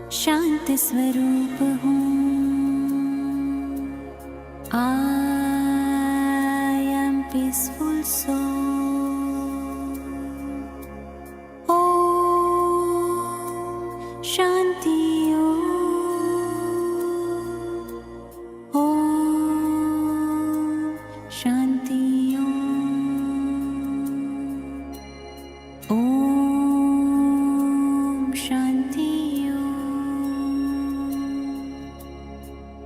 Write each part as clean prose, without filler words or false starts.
शांत स्वरूप हूँ। I am peaceful soul. Om Shanti Om Shanti Om Shanti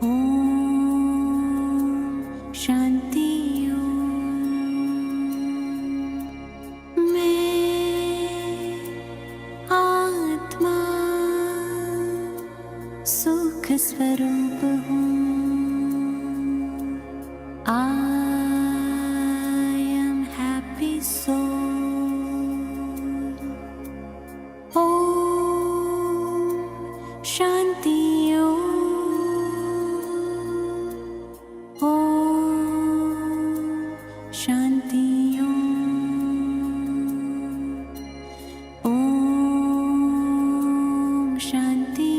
Om Shanti सुख स्वरूप हूँ। I am happy soul. Om Shanti Om Shanti Om Shanti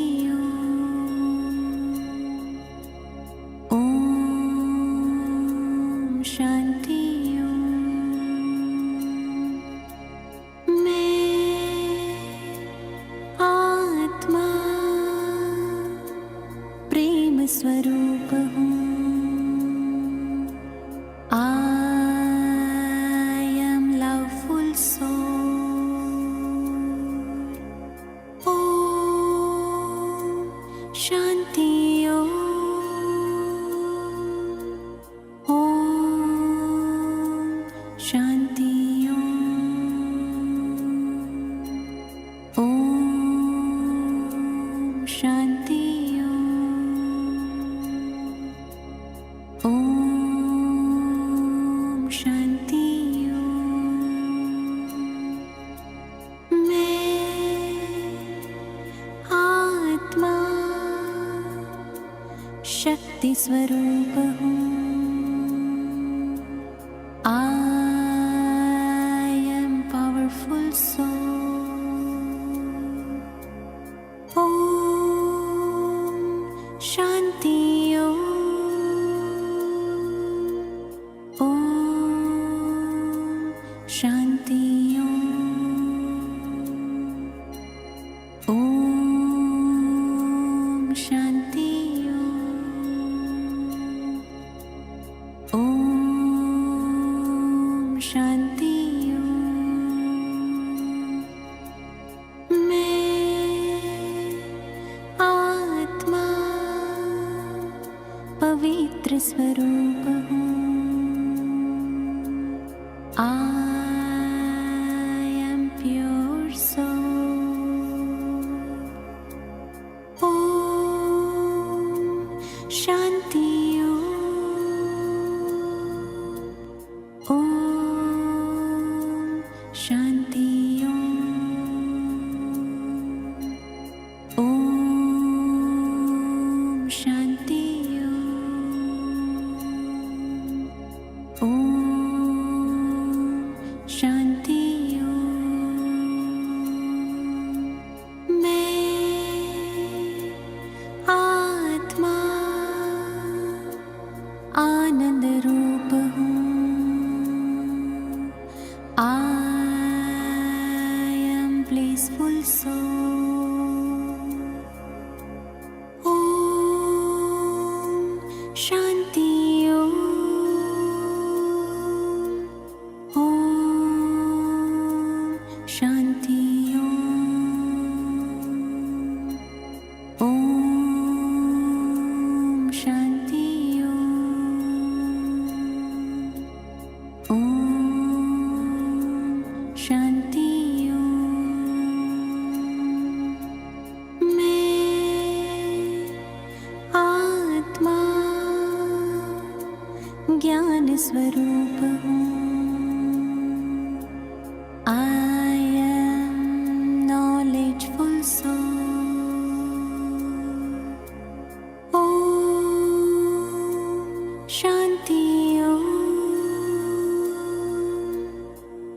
शांति मैं आत्मा प्रेम स्वरूप हूँ। I am loveful soul. Om Shanti Shanti Om Shanti Om Shanti मैं आत्मा शक्ति स्वरूप हूँ। Powerful soul. ओम शांति ओम शांति ओम शांति ओम शांति पवित्र स्वरूप हूँ। I am pure soul. Om Shanti Om Shanti Om Shanti Om Shanti मैं आत्मा आनंद रूप हूँ। I am blissful soul. Om Shanti Shanti Om Shanti Om Shanti मैं आत्मा ज्ञान स्वरूप हूँ। I am knowledgeful soul. Om Shanti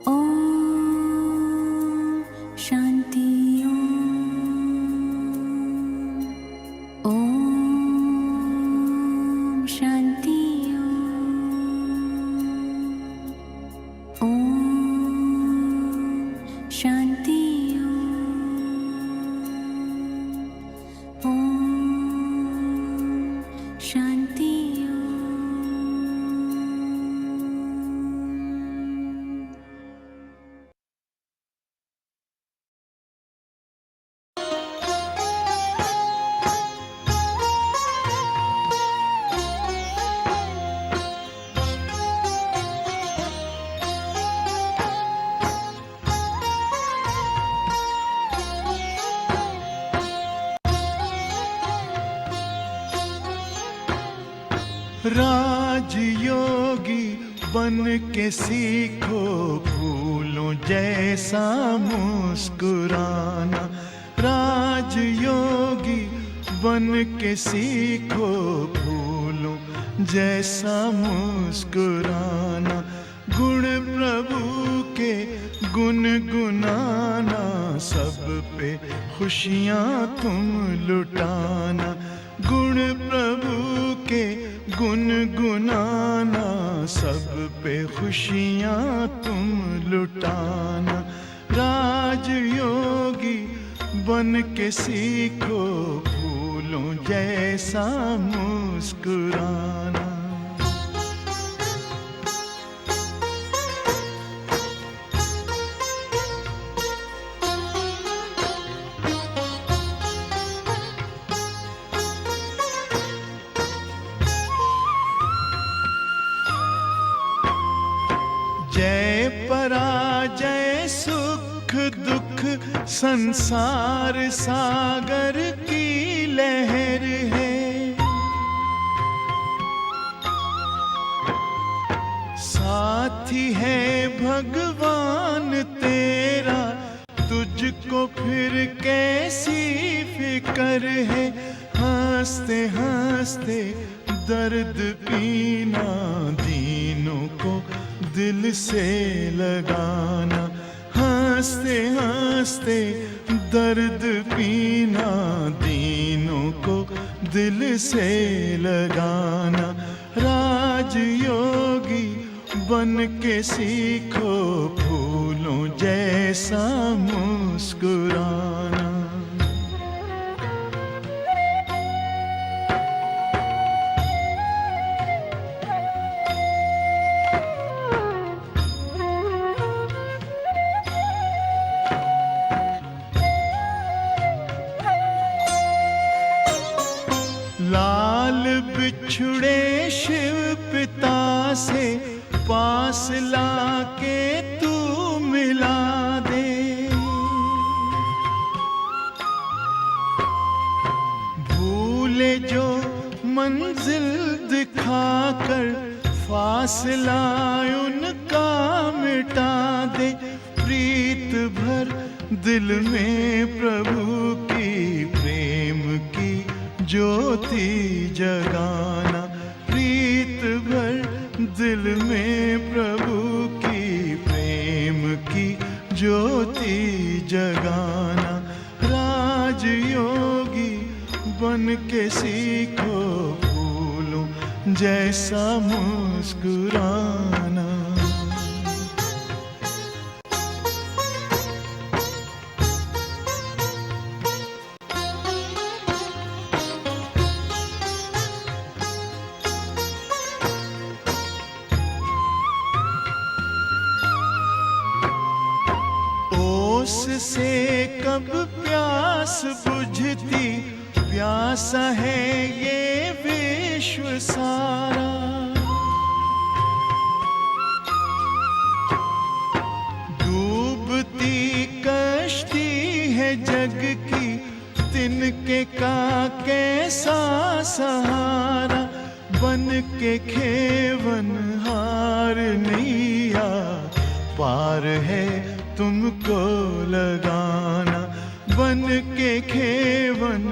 Om Shanti राजयोगी बन के सीखो फूलों जैसा मुस्कुराना। राजयोगी बन के सीखो फूलों जैसा मुस्कुराना। गुण प्रभु के गुनगुनाना, सब पे खुशियाँ तुम लुटाना। गुण प्रभु के गुनगुनाना, सब पे खुशियाँ तुम लुटाना। राजयोगी बन के सीखो फूलों जैसा मुस्कुराना। जय पराजय सुख दुख संसार सागर की लहर है। साथी है भगवान तेरा, तुझको फिर कैसी फिकर है। हंसते हंसते दर्द पीना, दीनों को दिल से लगाना। हंसते हंसते दर्द पीना, दीनों को दिल से लगाना। राजयोगी बन के सीखो फूलों जैसा मुस्कुराना। लाल बिछुड़े शिव पिता से पास लाके तू मिला दे। भूले जो मंजिल दिखाकर, फासला उनका मिटा दे। प्रीत भर दिल में प्रभु की, प्रेम की ज्योति जगाना। प्रीत भर दिल में प्रभु की, प्रेम की ज्योति जगाना। राजयोगी बन के सीखो फूलों जैसा मुस्कुराना। से कब प्यास बुझती, प्यासा है ये विश्व सारा। डूबती कश्ती है जग की, तिनके का कैसा सहारा। बन के खेवन हार नैया, पार है तुमको लगाना। बन के खेवन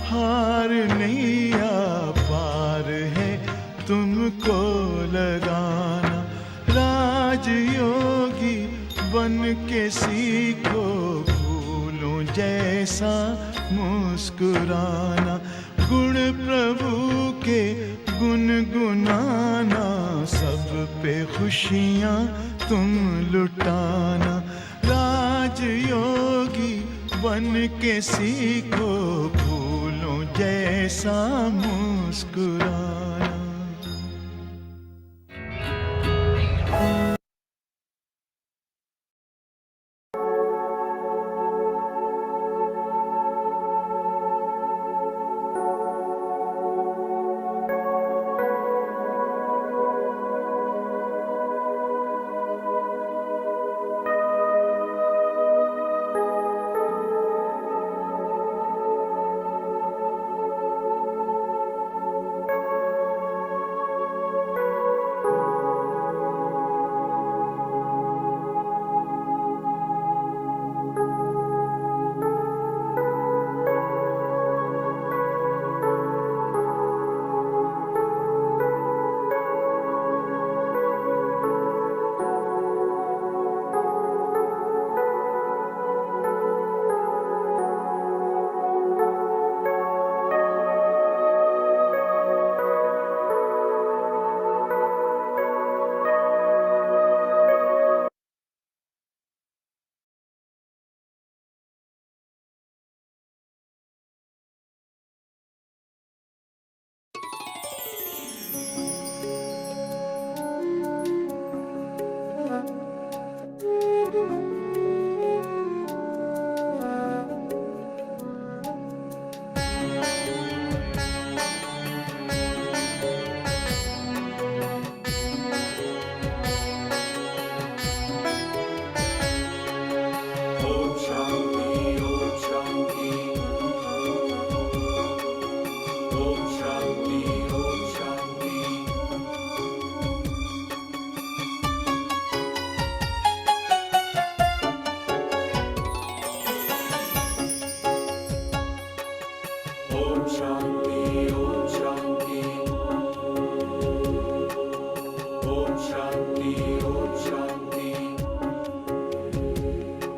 हार नैया, पार है तुमको लगाना। राजयोगी बन के सीखो फूलों जैसा मुस्कुराना। गुण प्रभु के गुनगुनाना, सब पे खुशियाँ तुम लुटाना। राजयोगी बन के सीखो फूलों जैसा मुस्कुराना।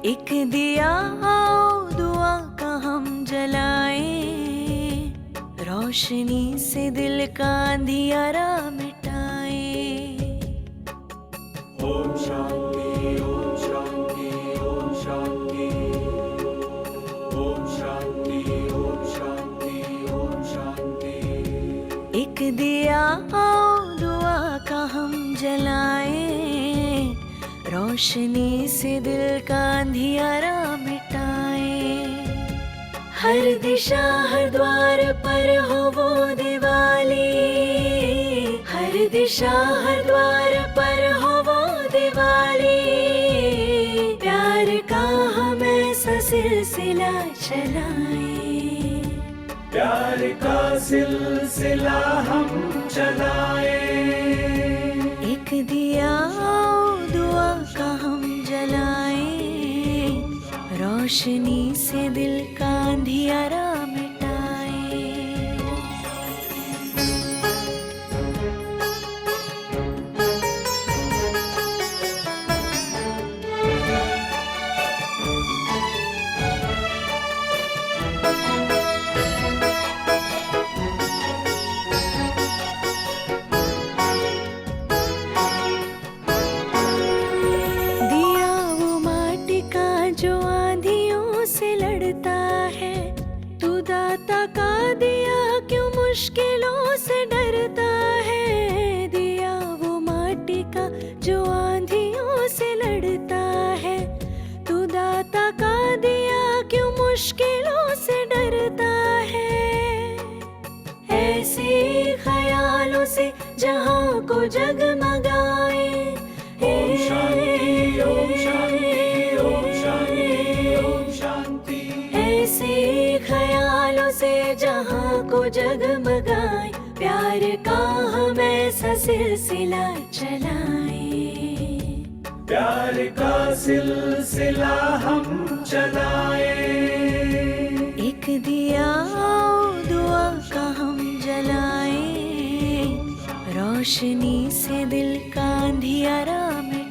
एक दिया आओ दुआ का हम जलाएं, रोशनी से दिल का अंधियारा मिटाएं। ओम शांति ओम शांति ओम शांति ओम शांति ओम शांति ओम शांति। एक दिया आओ दुआ का हम जलाएं, रोशनी से दिल का अंधियारा मिटाएं। हर दिशा हर द्वार पर हो वो दिवाली, हर दिशा हर द्वार पर हो वो दिवाली। प्यार का हम ऐसा सिलसिला चलाएं, प्यार का सिलसिला हम चलाएं। एक दिया आओ दुआ का हम जलाएं, रोशनी से दिल का अंधियारा मिटाएं। दिया वो माटी का जो आंधियों से लड़ता है, तू दाता का दिया क्यों मुश्किलों से डरता है। दिया वो माटी का जो आंधियों से लड़ता है, तू दाता का दिया क्यों मुश्किलों से डरता है। ऐसे ख्यालों से जहां को जगमगाए, ओम शांति ओम शांति ओम शांति ओम शांति। ऐसे ख्यालों से जहां को जगमगाए। प्यार का हम ऐसा सिलसिला चलाएं, प्यार का सिलसिला हम चलाएं। एक दिया आओ दुआ का हम जलाएं, रोशनी से दिल का अंधियारा मिटाएं।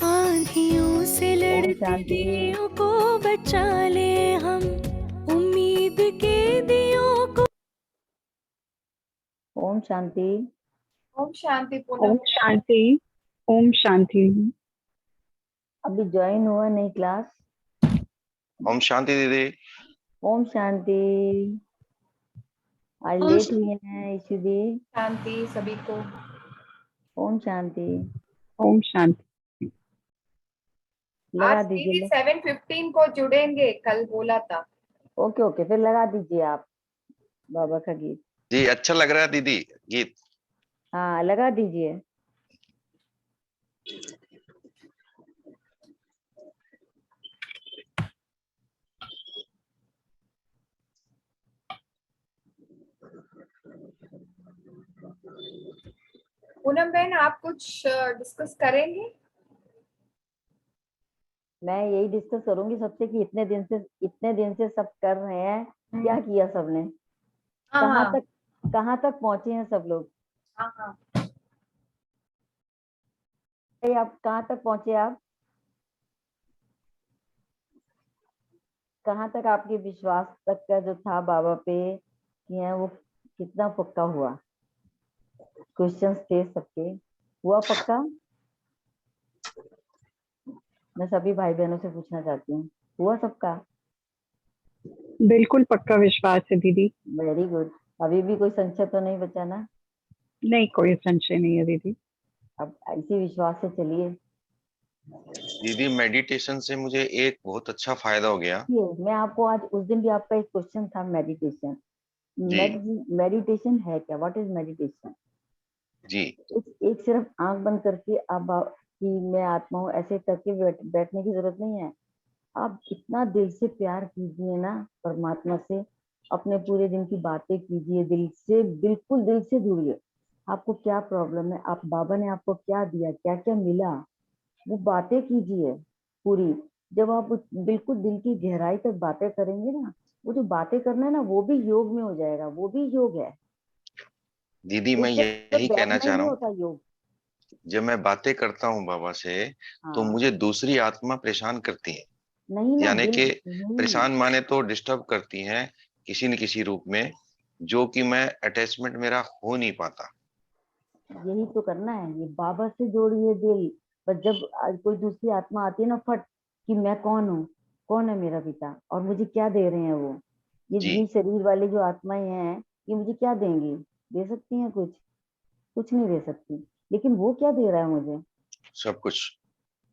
आंधियों से लड़ती दियों को बचा ले हम, उम्मीद के दियों को। ओम शांति। ओम शांति पूनम। ओम शांति। ओम शांति। अभी ज्वाइन हुआ नहीं क्लास। ओम शांति दीदी। ओम शांति। आज ओम लेट हुई है इशू दी। शांति सभी को। ओम शांति। ओम शांति। लगा आज दीजिए। 7:15 को जुड़ेंगे, कल बोला था। ओके ओके, फिर लगा दीजिए आप बाबा का गीत। जी अच्छा लग रहा है दीदी गीत। हाँ लगा दीजिए। पूनम बहन आप कुछ डिस्कस करेंगे? मैं यही डिस्कस करूंगी सबसे कि इतने दिन से सब कर रहे हैं, क्या किया सबने, हाँ कहाँ तक पहुंचे हैं सब लोग। हाँ। आप कहाँ तक पहुंचे, आप कहाँ तक आपके विश्वास तक का जो था बाबा पे कि है वो कितना पक्का हुआ। क्वेश्चंस थे सबके, हुआ पक्का? मैं सभी भाई बहनों से पूछना चाहती हूँ, हुआ सबका? बिल्कुल पक्का विश्वास है दीदी। Very good. अभी भी कोई संशय तो नहीं बचा ना? नहीं, कोई संशय नहीं है दीदी। अब इसी विश्वास से चलिए। दीदी मेडिटेशन से मुझे एक बहुत अच्छा फायदा हो गया। मैं आपको आज, उस दिन भी आपका एक क्वेश्चन था मेडिटेशन। जी। मेडिटेशन है क्या? What is meditation? जी एक सिर्फ आंख बंद करके आप कि मैं आत्मा हूँ ऐसे करके बैठने की जरूरत नहीं है। आप इतना दिल से प्यार कीजिए ना परमात्मा से, अपने पूरे दिन की बातें कीजिए दिल से, बिल्कुल दिल से जुड़िए। आपको क्या प्रॉब्लम है, आप बाबा ने आपको क्या दिया, क्या क्या मिला, वो बातें कीजिए पूरी। जब आप बिल्कुल दिल की गहराई तक बातें करेंगे ना, वो जो बातें करना है ना वो भी योग में हो जाएगा, वो भी योग है। दीदी, मैं एक जगह यही कहना बैठना ही चाह रहा नहीं हूँ, होता योग। जब मैं बातें करता हूँ बाबा से तो हाँ, मुझे दूसरी आत्मा परेशान करती है। नहीं ना यानी दिल कि नहीं। परेशान माने तो डिस्टर्ब करती हैं किसी न किसी रूप में, जो कि मैं अटैचमेंट मेरा हो नहीं पाता। यही तो करना है, ये बाबा से जोड़िए दिल। पर जब कोई दूसरी आत्मा आती है ना, फट कि मैं कौन हूँ, कौन है मेरा पिता और मुझे क्या दे रहे हैं वो, ये जी, शरीर वाली जो आत्माएं हैं, ये मुझे क्या देंगी, दे सकती हैं कुछ? कुछ नहीं दे सकती। लेकिन वो क्या दे रहा है मुझे? सब कुछ।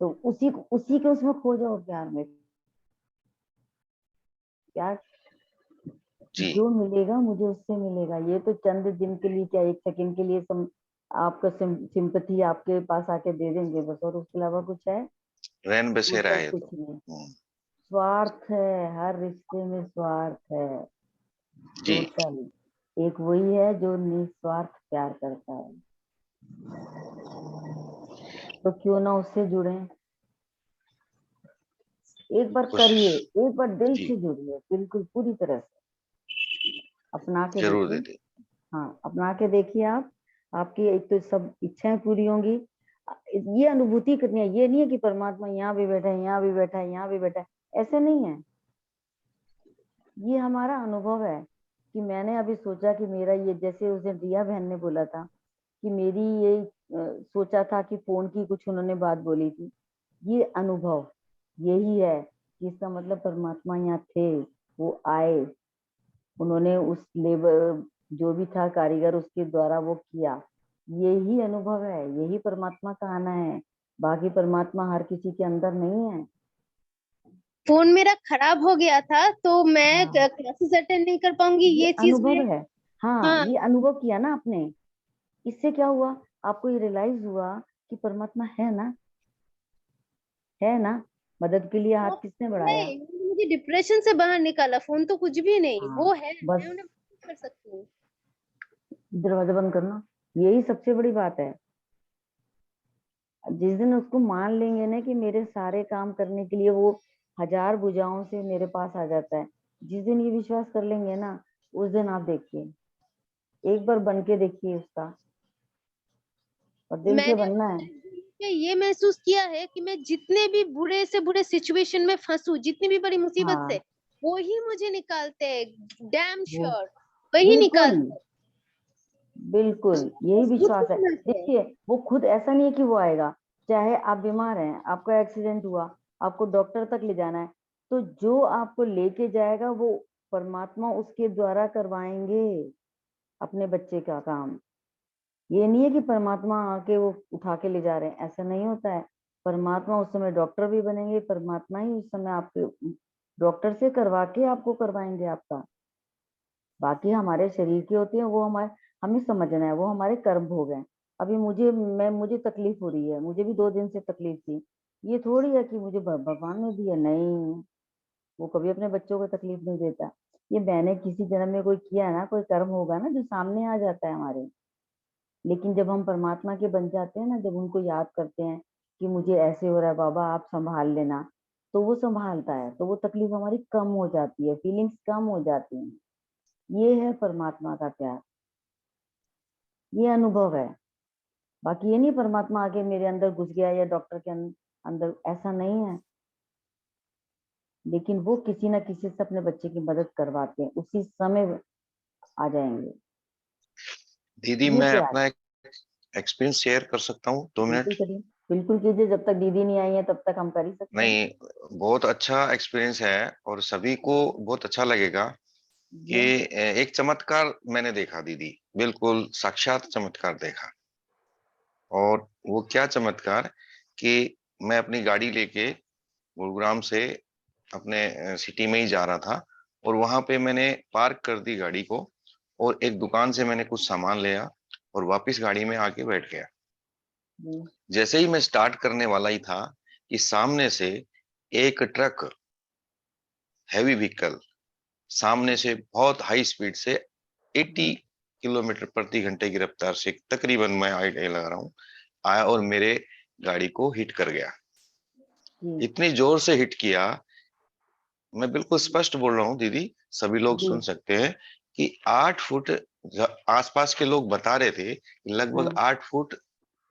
तो उसी के उसमें खो जाओ, प्यार में। प्यार जी, जो मिलेगा मुझे उससे मिलेगा। ये तो चंद दिन के लिए, क्या एक सेकंड के लिए आपका सिंपथी आपके पास आके दे देंगे बस, और उसके अलावा कुछ है? रैन बसेरा टोटल है कुछ तो। नहीं। स्वार्थ है, हर रिश्ते में स्वार्थ है। जी, टोटल एक वही है जो निस्वार्थ प्यार करता है। तो क्यों ना उससे जुड़े, एक बार करिए, कोशिश। एक बार दिल जी, से जुड़िए, बिल्कुल पूरी तरह से अपना के जरूर देखिए। दीदी। हाँ, अपना के देखिए आप। आपकी एक तो सब इच्छाएं पूरी होंगी। ये अनुभूति करनी है, ये नहीं है कि परमात्मा यहाँ भी बैठा है, यहाँ भी बैठा है, यहाँ भी बैठा है, ऐसे नहीं है। ये हमारा अनुभव है कि मैंने अभी सोचा कि मेरा ये, जैसे उस दिन रिया बहन ने बोला था कि मेरी ये सोचा था कि फोन की कुछ उन्होंने बात बोली थी, ये अनुभव यही है कि इसका मतलब परमात्मा यहाँ थे, वो आए, उन्होंने उस लेबर जो भी था कारीगर उसके द्वारा वो किया। यही अनुभव है, यही परमात्मा का आना है। बाकी परमात्मा हर किसी के अंदर नहीं है। फोन मेरा खराब हो गया था तो मैं हाँ, क्लासेस अटेंड नहीं कर पाऊंगी, ये ये चीज अनुभव में। है। हाँ, हाँ, ये अनुभव किया ना आपने, इससे क्या हुआ? आपको ये रियलाइज हुआ कि परमात्मा है ना, मदद के लिए हाथ वो किसने बढ़ाया? नहीं, मुझे डिप्रेशन से बाहर निकाला, फोन तो कुछ भी नहीं, हाँ, वो है, बस मैं उन्हें कर सकती हूँ। दरवाजा बंद करना, यही सबसे बड़ी बात है। जिस दिन उसको मान लेंगे ना कि मेरे सारे काम करने के लिए वो हजार भुजाओं से मेरे पास आ जाता है, जिस दिन ये विश्वास कर लेंगे ना, उस दिन आप देखिए, एक बार बन के देखिए उसका, और दिल से मैंने बनना है। में ये महसूस किया है कि मैं जितने भी बुरे से बुरे सिचुएशन में फंसू, जितनी भी बड़ी मुसीबत से, हाँ, वो ही मुझे निकालते हैं, डैम वो श्योर वही बिल्कुल, निकालते हैं। बिल्कुल यही मजबूत विश्वास है। होना है। देखिए, वो खुद ऐसा नहीं है कि वो आएगा। चाहे आप बीमार हैं, आपका एक्सीडेंट हुआ, आपको डॉक्टर तक ले जाना है, तो जो आपको लेके जाएगा वो परमात्मा उसके द्वारा करवाएंगे अपने बच्चे का काम। ये नहीं है कि परमात्मा आके वो उठा के ले जा रहे हैं, ऐसा नहीं होता है। परमात्मा उस समय डॉक्टर भी बनेंगे, परमात्मा ही उस समय आपके डॉक्टर से करवा के आपको करवाएंगे आपका। बाकी हमारे शरीर के होते हैं वो, हमारे हमें समझना है, वो हमारे कर्म भोग हैं। अभी मुझे तकलीफ हो रही है, मुझे भी 2 दिन से तकलीफ थी। ये थोड़ी है कि मुझे भगवान ने दिया, नहीं, वो कभी अपने बच्चों को तकलीफ नहीं देता। ये मैंने किसी जन्म में कोई किया है ना, कोई कर्म होगा ना जो सामने आ जाता है हमारे। लेकिन जब हम परमात्मा के बन जाते हैं ना, जब उनको याद करते हैं कि मुझे ऐसे हो रहा है बाबा आप संभाल लेना, तो वो संभालता है, तो वो तकलीफ हमारी कम हो जाती है, फीलिंग्स कम हो जाती हैं। ये है परमात्मा का प्यार, ये अनुभव है। बाकी ये नहीं परमात्मा आके मेरे अंदर घुस गया या डॉक्टर के अंदर, ऐसा नहीं है। लेकिन वो किसी ना किसी से अपने बच्चे की मदद करवाते हैं, उसी समय आ जाएंगे। दीदी, ये मैं प्यार अपना एक एक्सपीरियंस शेयर कर सकता हूँ, 2 मिनट? बिल्कुल करिए, बिल्कुल कीजिए, जब तक दीदी नहीं आई है तब तक हम कर ही सकते हैं। नहीं, बहुत अच्छा एक्सपीरियंस है और सभी को बहुत अच्छा लगेगा कि ये एक चमत्कार मैंने देखा दीदी, बिल्कुल साक्षात चमत्कार देखा। और वो क्या चमत्कार कि मैं अपनी गाड़ी लेके गुरुग्राम से अपने सिटी में ही जा रहा था, और वहां पे मैंने पार्क कर दी गाड़ी को, और एक दुकान से मैंने कुछ सामान लिया, और वापस गाड़ी में आके बैठ गया। जी, जैसे ही मैं स्टार्ट करने वाला ही था कि सामने से एक ट्रक, हैवी व्हीकल, सामने से बहुत हाई स्पीड से 80 किलोमीटर प्रति घंटे की रफ्तार से, तकरीबन मैं आइडिया लगा रहा हूँ, आया और मेरे गाड़ी को हिट कर गया। जी, इतनी जोर से हिट किया, मैं बिल्कुल स्पष्ट बोल रहा हूँ दीदी, सभी लोग जी, सुन सकते हैं कि 8 फुट, आसपास के लोग बता रहे थे कि लगभग हाँ, 8 फुट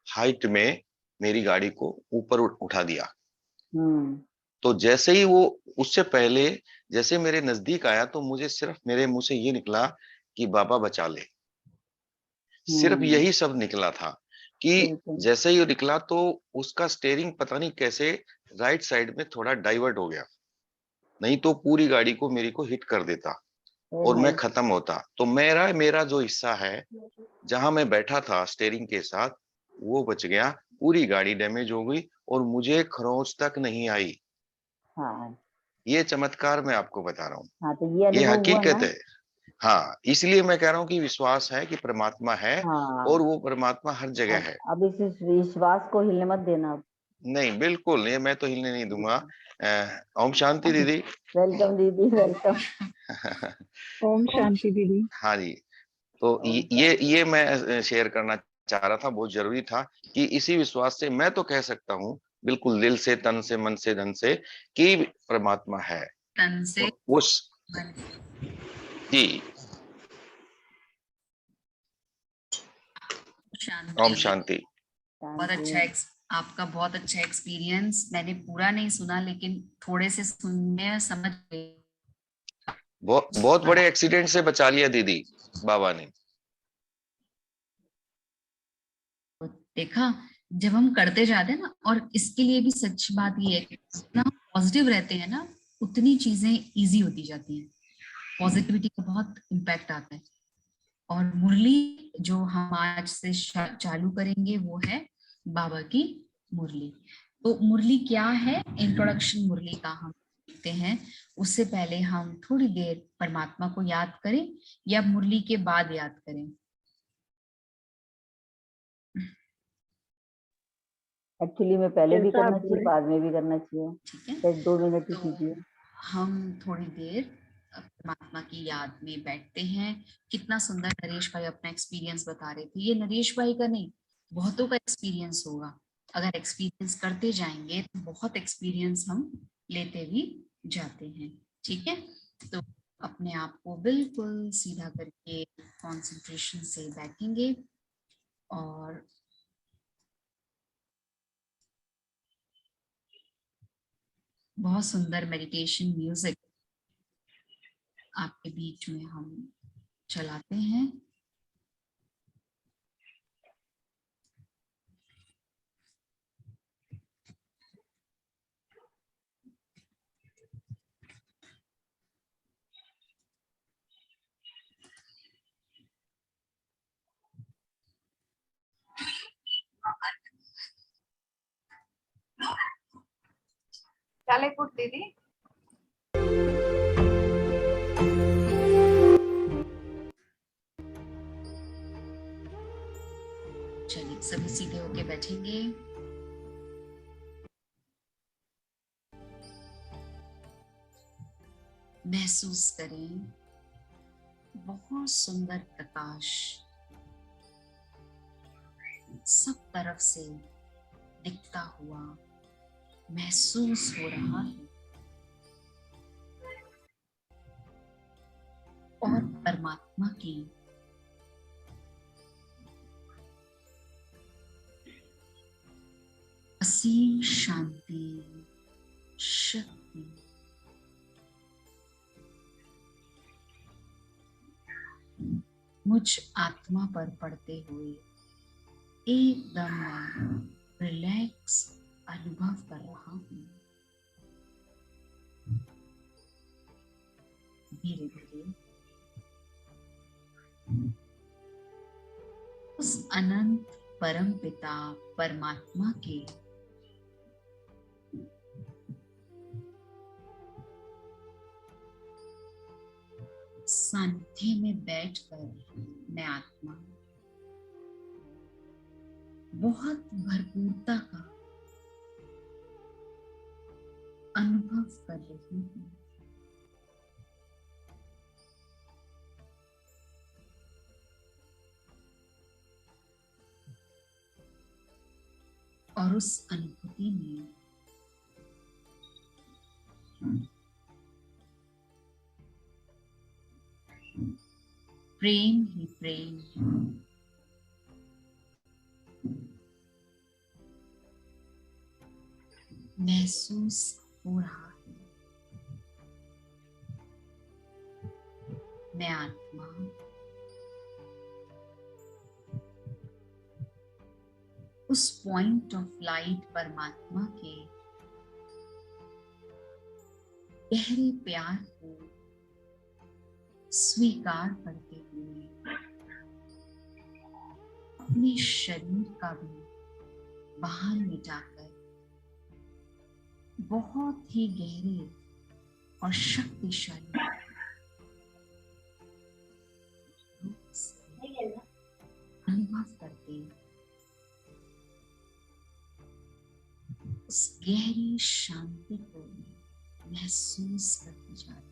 हाइट में मेरी गाड़ी को ऊपर उठा दिया। हम्म, तो जैसे ही वो, उससे पहले जैसे मेरे नजदीक आया तो मुझे सिर्फ मेरे मुंह से ये निकला कि बाबा बचा ले। सिर्फ हम्म, यही सब निकला था कि बिल्कुल, जैसे ही वो निकला तो उसका स्टेयरिंग पता नहीं कैसे राइट साइड में थोड़ा डाइवर्ट हो गया, नहीं तो पूरी गाड़ी को मेरी को हिट कर देता ए और मैं भाई, खत्म होता। तो मेरा मेरा जो हिस्सा है जहां मैं बैठा था स्टेयरिंग के साथ, वो बच गया। पूरी गाड़ी डैमेज हो गई और मुझे खरोंच तक नहीं आई। हाँ, ये चमत्कार मैं आपको बता रहा हूँ, हाँ, तो ये ये अनुभव हुआ हकीकत ना। है। हाँ, इसलिए मैं कह रहा हूँ कि विश्वास है कि परमात्मा है और हाँ, वो परमात्मा हर जगह है। अब इस विश्वास को हिलने मत देना अब। नहीं, बिल्कुल ये मैं तो हिलने नहीं दूंगा। ओम शांति दीदी। वेलकम दीदी, वेलकम। ओम शांति दीदी। हाँ जी। तो ओम ये मैं शेयर करना चाह रहा था, बहुत जरूरी था कि इसी विश्वास से मैं तो कह सकता हूँ बिल्कुल दिल से, तन से, मन से, धन से कि परमात्मा है। तन से और उस, मन। जी, ओम शांति। शांति। बहुत शांति। अच्छा आपका बहुत अच्छा एक्सपीरियंस। मैंने पूरा नहीं सुना लेकिन थोड़े से सुनने में समझ गई। बहुत बहुत बड़े एक्सीडेंट से बचा लिया दीदी बाबा ने। देखा, जब हम करते जाते हैं ना, और इसके लिए भी सच बात ये है कि जितना हम पॉजिटिव रहते हैं ना, उतनी चीजें इजी होती जाती हैं। पॉजिटिविटी का बहुत इम्पैक्ट आता है। और मुरली जो हम आज से चालू करेंगे वो है बाबा की मुरली। तो मुरली क्या है, इंट्रोडक्शन मुरली का हम देखते हैं। उससे पहले हम थोड़ी देर परमात्मा को याद करें या मुरली के बाद याद करें। एक्चुअली में पहले भी जैसा आप करना चाहिए, बोले। बाद में भी करना चाहिए। ठीक है, बस 2 मिनट ही तो कीजिए। हम थोड़ी देर परमात्मा की याद में बैठते हैं। कितना सुंदर नरेश भाई अपना एक्सपीरियंस बता रहे थे। ये नरेश भाई का नहीं, बहुतों का एक्सपीरियंस होगा। अगर एक्सपीरियंस करते जाएंगे तो बहुत एक्सपीरियंस हम लेते भी जाते हैं। ठीक है, तो अपने आप को बिल्कुल सीधा करके कंसंट्रेशन से बैठेंगे और बहुत सुंदर मेडिटेशन म्यूजिक आपके बीच में हम चलाते हैं। चले गुड दीदी। चलिए सभी सीधे होके बैठेंगे। महसूस करें बहुत सुंदर प्रकाश सब तरफ से दिखता हुआ महसूस हो रहा है और परमात्मा की असीम शांति, शक्ति मुझ आत्मा पर पड़ते हुए एकदम मैं रिलैक्स अनुभव कर रहा हूँ। धीरे धीरे उस अनंत परम पिता परमात्मा के सानिध्य में बैठकर मैं आत्मा बहुत भरपूरता का अनुभव कर रही हूँ। और उस अनुभूति में प्रेम ही प्रेम महसूस हो रहा है। मैं आत्मा उस पॉइंट ऑफ लाइट परमात्मा के गहरे प्यार को स्वीकार करते हुए अपने शरीर का भी बाहर मिटाकर बहुत ही गहरे और शक्तिशाली रूप से अनुभव करते उस गहरी शांति को महसूस करते जा रहे हैं।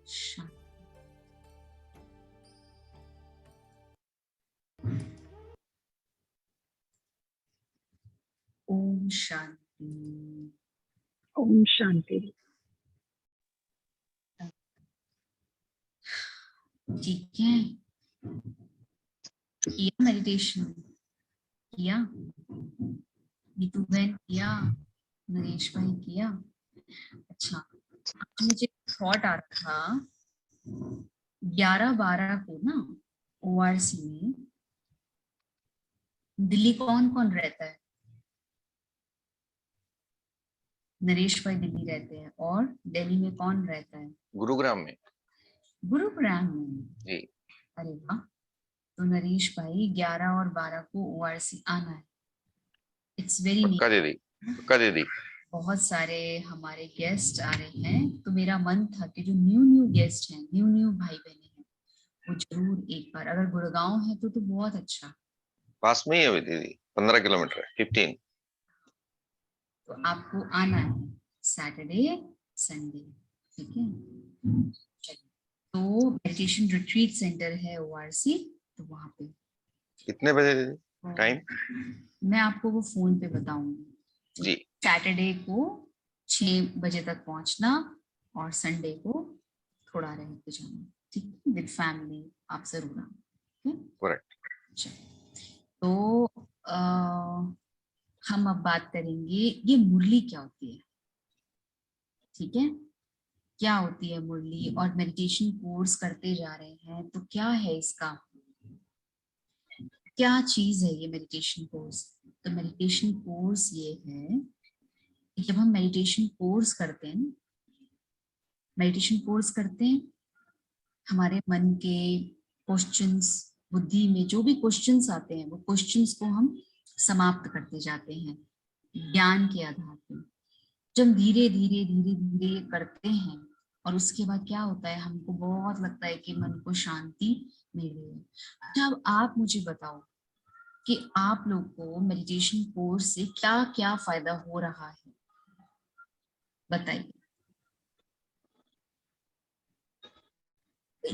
शांति। ओम शांति। ओम शांति। ठीक है, किया मेडिटेशन, किया नीतू बहन, किया नरेश भाई, किया। अच्छा, आज मुझे थॉट आ रहा था 11-12 को ना ORC में दिल्ली कौन कौन रहता है? नरेश भाई दिल्ली रहते हैं, और दिल्ली में कौन रहता है? गुरुग्राम में। गुरुग्राम में जी। अरे वाह, तो नरेश भाई 11 और 12 को ORC आना है। इट्स वेरी पक्का दीदी, पक्का दीदी। बहुत सारे हमारे गेस्ट आ रहे हैं, तो मेरा मन था कि जो न्यू गेस्ट हैं, न्यू भाई बहने हैं, वो जरूर एक बार, अगर गुड़गांव है तो बहुत अच्छा, पास में ही है दीदी, 15 किलोमीटर है, 15। तो आपको आना है सैटरडे संडे, ठीक है? चलिए, तो मेडिटेशन रिट्रीट सेंटर है ORC, तो वहां पे कितने बजे दीदी टाइम? मैं आपको वो फोन पे बताऊंगी जी। सैटरडे को 6 बजे तक पहुंचना और संडे को थोड़ा रह के जाना, ठीक है? विद फैमिली आप जरूर आना। करेक्ट। तो हम अब बात करेंगे ये मुरली क्या होती है, ठीक है? क्या होती है मुरली, और मेडिटेशन कोर्स करते जा रहे हैं तो क्या है इसका, क्या चीज है ये मेडिटेशन कोर्स? तो मेडिटेशन कोर्स ये है कि जब हम मेडिटेशन कोर्स करते हैं, मेडिटेशन कोर्स करते हैं, हमारे मन के क्वेश्चंस, बुद्धि में जो भी क्वेश्चंस आते हैं, वो क्वेश्चंस को हम समाप्त करते जाते हैं ज्ञान के आधार पर। जब धीरे धीरे धीरे धीरे ये करते हैं, और उसके बाद क्या होता है, हमको बहुत लगता है कि मन को शांति मिल रही है। अच्छा, अब आप मुझे बताओ कि आप लोग को मेडिटेशन कोर्स से क्या क्या फायदा हो रहा है, बताइए।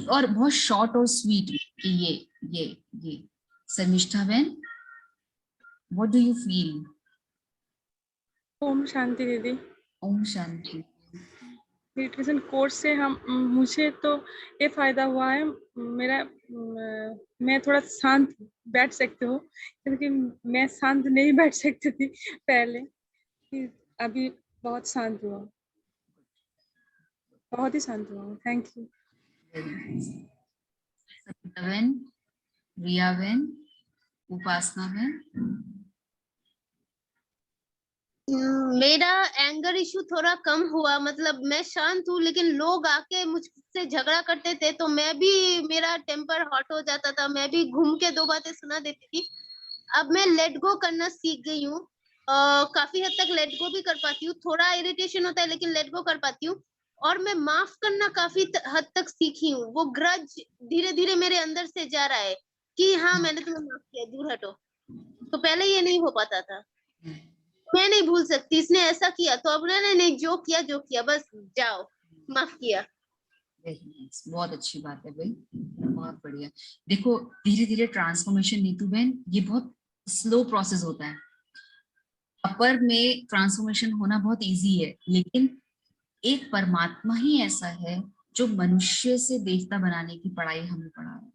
और बहुत शॉर्ट और स्वीट कि ये शर्मिष्ठा बहन, what do you feel? Om Shanti दीदी। ओम शांति। मेडिटेशन कोर्स से मुझे तो ये फायदा हुआ है, मैं थोड़ा शांत बैठ सकती हूँ, क्योंकि मैं शांत नहीं बैठ सकती थी पहले, अभी बहुत शांत हुआ, बहुत ही शांत हुआ। Thank you. सविता बहन, रिया बहन, उपासना बहन। मेरा एंगर इशू थोड़ा कम हुआ, मतलब मैं शांत हूँ, लेकिन लोग आके मुझसे झगड़ा करते थे तो मैं भी, मेरा टेम्पर हॉट हो जाता था, मैं भी घूम के दो बातें सुना देती थी। अब मैं लेट गो करना सीख गई हूँ, काफी हद तक लेट गो भी कर पाती हूँ, थोड़ा इरिटेशन होता है लेकिन लेट गो कर पाती हूँ। और मैं माफ करना काफी हद तक सीखी हूँ, वो ग्रज धीरे धीरे मेरे अंदर से जा रहा है कि हाँ मैंने तुम्हें माफ किया, दूर हटो। तो पहले ये नहीं हो पाता था, मैं नहीं भूल सकती, इसने ऐसा किया तो अब नहीं, जो किया बस जाओ, माफ किया। बहुत अच्छी बात है भाई, बहुत बढ़िया। देखो धीरे धीरे ट्रांसफॉर्मेशन, नीतू बहन, ये बहुत स्लो प्रोसेस होता है। अपर में ट्रांसफॉर्मेशन होना बहुत इजी है, लेकिन एक परमात्मा ही ऐसा है जो मनुष्य से देवता बनाने की पढ़ाई हमें पढ़ा रहा है।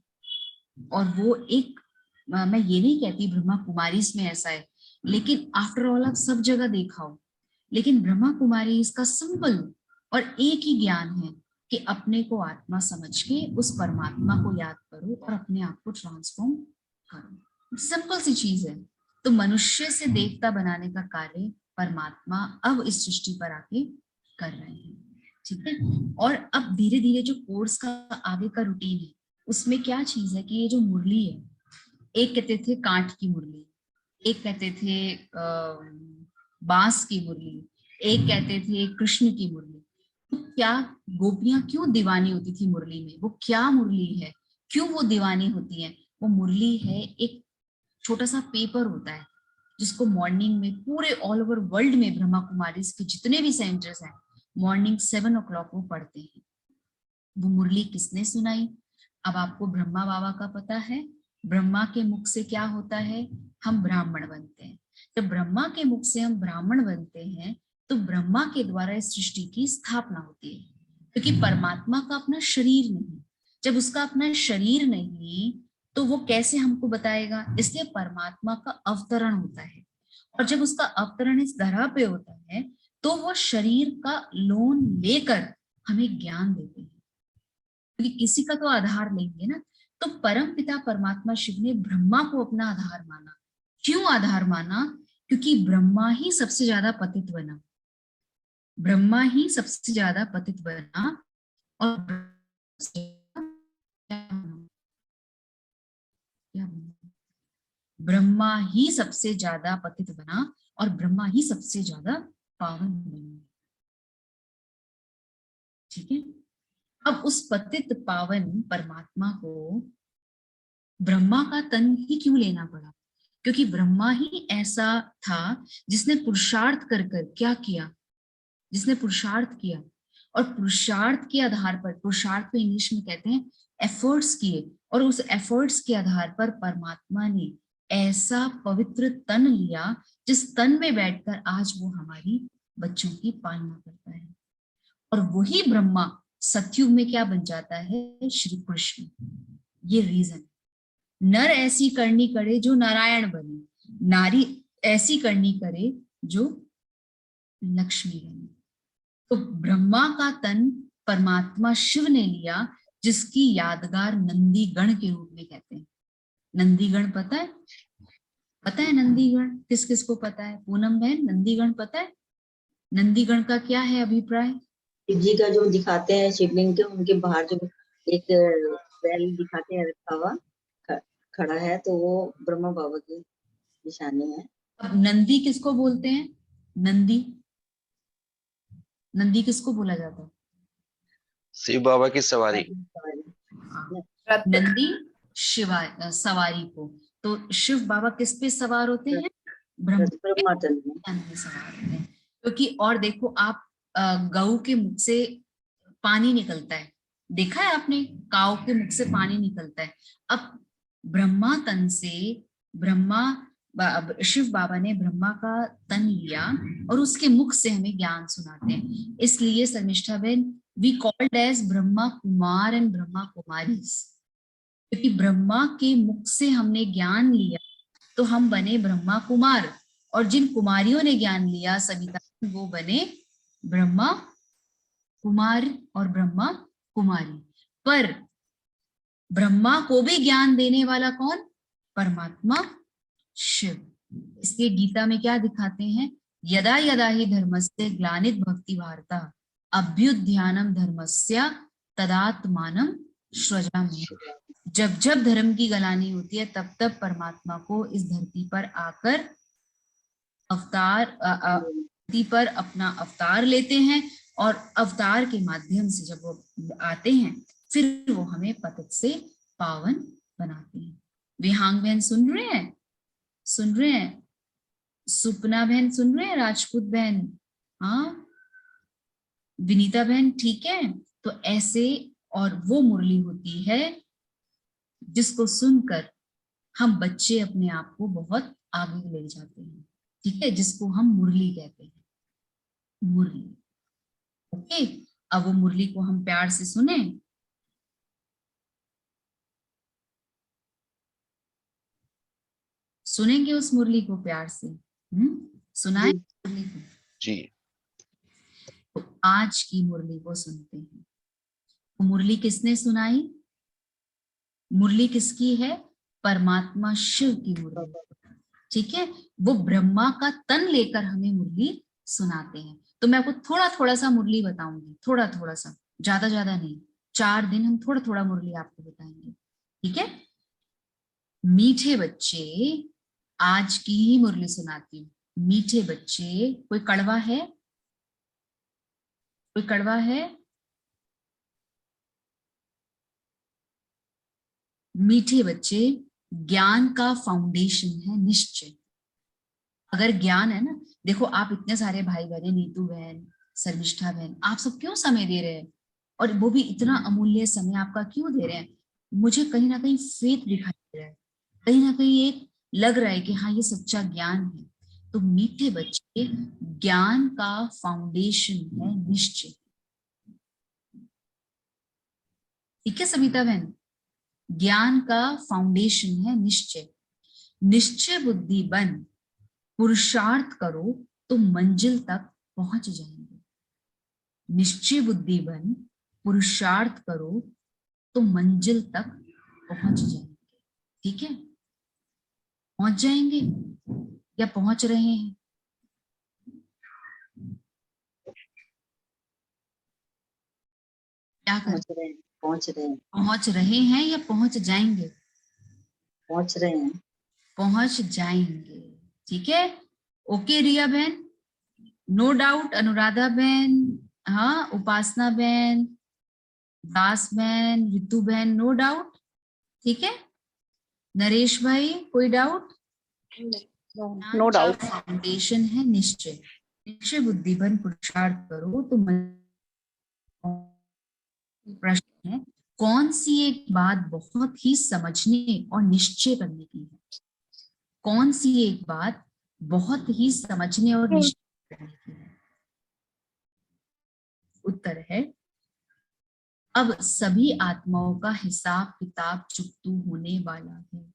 और वो एक, मैं ये नहीं कहती ब्रह्मा कुमारी में ऐसा है, लेकिन आफ्टर ऑल आप सब जगह देखा हो, लेकिन ब्रह्मा कुमारी इसका सिंपल और एक ही ज्ञान है कि अपने को आत्मा समझ के उस परमात्मा को याद करो और अपने आप को ट्रांसफॉर्म करो। सिंपल सी चीज है। तो मनुष्य से देवता बनाने का कार्य परमात्मा अब इस सृष्टि पर आके कर रहे हैं, ठीक है। और अब धीरे धीरे जो कोर्स का आगे का रूटीन है, उसमें क्या चीज है कि ये जो मुरली है, एक कहते थे कांट की मुरली, एक कहते थे बांस की मुरली, एक कहते थे कृष्ण की मुरली। तो क्या गोपियां क्यों दीवानी होती थी मुरली में? वो क्या मुरली है, क्यों वो दीवानी होती है? वो मुरली है, एक छोटा सा पेपर होता है जिसको मॉर्निंग में पूरे ऑल ओवर वर्ल्ड में ब्रह्मा कुमारी के जितने भी सेंटर्स हैं, मॉर्निंग 7 o'clock वो पढ़ते हैं। वो मुरली किसने सुनाई? अब आपको ब्रह्मा बाबा का पता है, ब्रह्मा के मुख से क्या होता है? हम ब्राह्मण बनते हैं। जब ब्रह्मा के मुख से हम ब्राह्मण बनते हैं तो ब्रह्मा के द्वारा इस सृष्टि की स्थापना होती है, क्योंकि परमात्मा का अपना शरीर नहीं। जब उसका अपना शरीर नहीं तो वो कैसे हमको बताएगा? इसलिए परमात्मा का अवतरण होता है, और जब उसका अवतरण इस धरा पे होता है तो वो शरीर का लोन लेकर हमें ज्ञान देते हैं, क्योंकि किसी का तो आधार लेंगे ना। तो परम पिता परमात्मा शिव ने ब्रह्मा को अपना आधार माना। क्यों आधार माना? क्योंकि ब्रह्मा ही सबसे ज्यादा पतित बना, ब्रह्मा ही सबसे ज्यादा पतित बना, और ब्रह्मा ही सबसे ज्यादा पतित बना और ब्रह्मा ही सबसे ज्यादा पावन बना, ठीक है। अब उस पतित पावन परमात्मा को ब्रह्मा का तन ही क्यों लेना पड़ा? क्योंकि ब्रह्मा ही ऐसा था जिसने पुरुषार्थ कर कर क्या किया? जिसने पुरुषार्थ किया, और पुरुषार्थ के आधार पर, पुरुषार्थ को इंग्लिश में कहते हैं एफर्ट्स किए, और उस एफर्ट्स के आधार पर परमात्मा ने ऐसा पवित्र तन लिया जिस तन में बैठकर आज वो हमारी बच्चों की पालना करता है। और वही ब्रह्मा सतयुग में क्या बन जाता है? श्री कृष्ण। ये रीजन, नर ऐसी करनी करे जो नारायण बने, नारी ऐसी करनी करे जो लक्ष्मी बने। तो ब्रह्मा का तन परमात्मा शिव ने लिया, जिसकी यादगार नंदीगण के रूप में कहते हैं। नंदीगण पता है? पता है नंदीगण किस किस को पता है? पूनम बहन, नंदीगण पता है? नंदीगण का क्या है अभिप्राय? शिव जी का जो दिखाते हैं शिवलिंग के, उनके बाहर जो एक बैल दिखाते हैं रखा हुआ खड़ा है, तो वो ब्रह्मा बाबा की निशानी है। अब नंदी किसको बोलते हैं? नंदी, नंदी किसको बोला जाता है? शिव बाबा की सवारी। नंदी शिवा सवारी को। तो शिव बाबा किस पे सवार होते हैं? ब्रह्मा तन में सवार होते हैं। क्योंकि और देखो आप, गऊ के मुख से पानी निकलता है, देखा है आपने? काऊ के मुख से पानी निकलता है। अब ब्रह्मा तन से शिव बाबा ने ब्रह्मा का तन लिया और उसके मुख से हमें ज्ञान सुनाते हैं। इसलिए शर्मिष्ठा बहन, we called as Brahma Kumar and Brahma Kumaris, क्योंकि ब्रह्मा के मुख से हमने ज्ञान लिया तो हम बने ब्रह्मा कुमार, और जिन कुमारियों ने ज्ञान लिया सविता, वो बने ब्रह्मा कुमार और ब्रह्मा कुमारी। पर ब्रह्मा को भी ज्ञान देने वाला कौन? परमात्मा शिव। इसके गीता में क्या दिखाते हैं? यदा यदा ही धर्मस्य ग्लानित भक्ति भारता अभ्युत्थानम धर्मस्य तदात्मानं सृजामि। जब जब धर्म की गलानी होती है तब तब परमात्मा को इस धरती पर आकर धरती पर अपना अवतार लेते हैं, और अवतार के माध्यम से जब वो आते हैं फिर वो हमें पतित से पावन बनाते हैं। विहांग बहन सुन रहे हैं? सुन रहे हैं? सुपना बहन सुन रहे हैं? राजपूत बहन, हाँ, विनीता बहन ठीक है? तो ऐसे, और वो मुरली होती है जिसको सुनकर हम बच्चे अपने आप को बहुत आगे ले जाते हैं, ठीक है, जिसको हम मुरली कहते हैं, मुरली। ओके, अब वो मुरली को हम प्यार से सुने। सुनेंगे उस मुरली को प्यार से? सुनाए मुरली को जी। तो आज की मुरली को सुनते हैं। तो मुरली किसने सुनाई? मुरली किसकी है? परमात्मा शिव की मुरली, ठीक है। वो ब्रह्मा का तन लेकर हमें मुरली सुनाते हैं। तो मैं आपको थोड़ा थोड़ा सा मुरली बताऊंगी, थोड़ा थोड़ा सा, ज्यादा ज्यादा नहीं। 4 दिन हम थोड़ा थोड़ा मुरली आपको बताएंगे, ठीक है। मीठे बच्चे, आज की ही मुरली सुनाती हूँ। मीठे बच्चे, कोई कड़वा है? कोई कड़वा है? मीठे बच्चे, ज्ञान का फाउंडेशन है निश्चय। अगर ज्ञान है ना, देखो आप इतने सारे भाई बहन, नीतू बहन, शर्मिष्ठा बहन, आप सब क्यों समय दे रहे हैं, और वो भी इतना अमूल्य समय आपका क्यों दे रहे हैं? मुझे कहीं ना कहीं फेथ दिखाई दे रहा है, कहीं ना कहीं एक लग रहा है कि हाँ ये सच्चा ज्ञान है। तो मीठे बच्चे, ज्ञान का फाउंडेशन है निश्चय, ठीक है सविता बहन? ज्ञान का फाउंडेशन है निश्चय। निश्चय बुद्धि बन पुरुषार्थ करो तो मंजिल तक पहुंच जाएंगे। निश्चय बुद्धि बन पुरुषार्थ करो तो मंजिल तक पहुंच जाएंगे, ठीक है। पहुंच जाएंगे या पहुंच रहे हैं? क्या कर पहुंच रहे हैं, पहुंच रहे हैं, पहुंच रहे हैं या पहुंच जाएंगे? पहुंच रहे हैं, पहुंच जाएंगे, ठीक है। ओके रिया बहन, नो डाउट। अनुराधा बहन, हाँ, उपासना बहन, दास बहन, रितु बहन, नो डाउट, ठीक है। नरेश भाई, कोई डाउट? No doubt. फाउंडेशन है निश्चय। निश्चय बुद्धि बन पुरुषार्थ करो तो प्रश्न है, कौन सी एक बात बहुत ही समझने और निश्चय करने की है? कौन सी एक बात बहुत ही समझने और निश्चय करने की है? उत्तर है, अब सभी आत्माओं का हिसाब किताब चुकतू होने वाला है।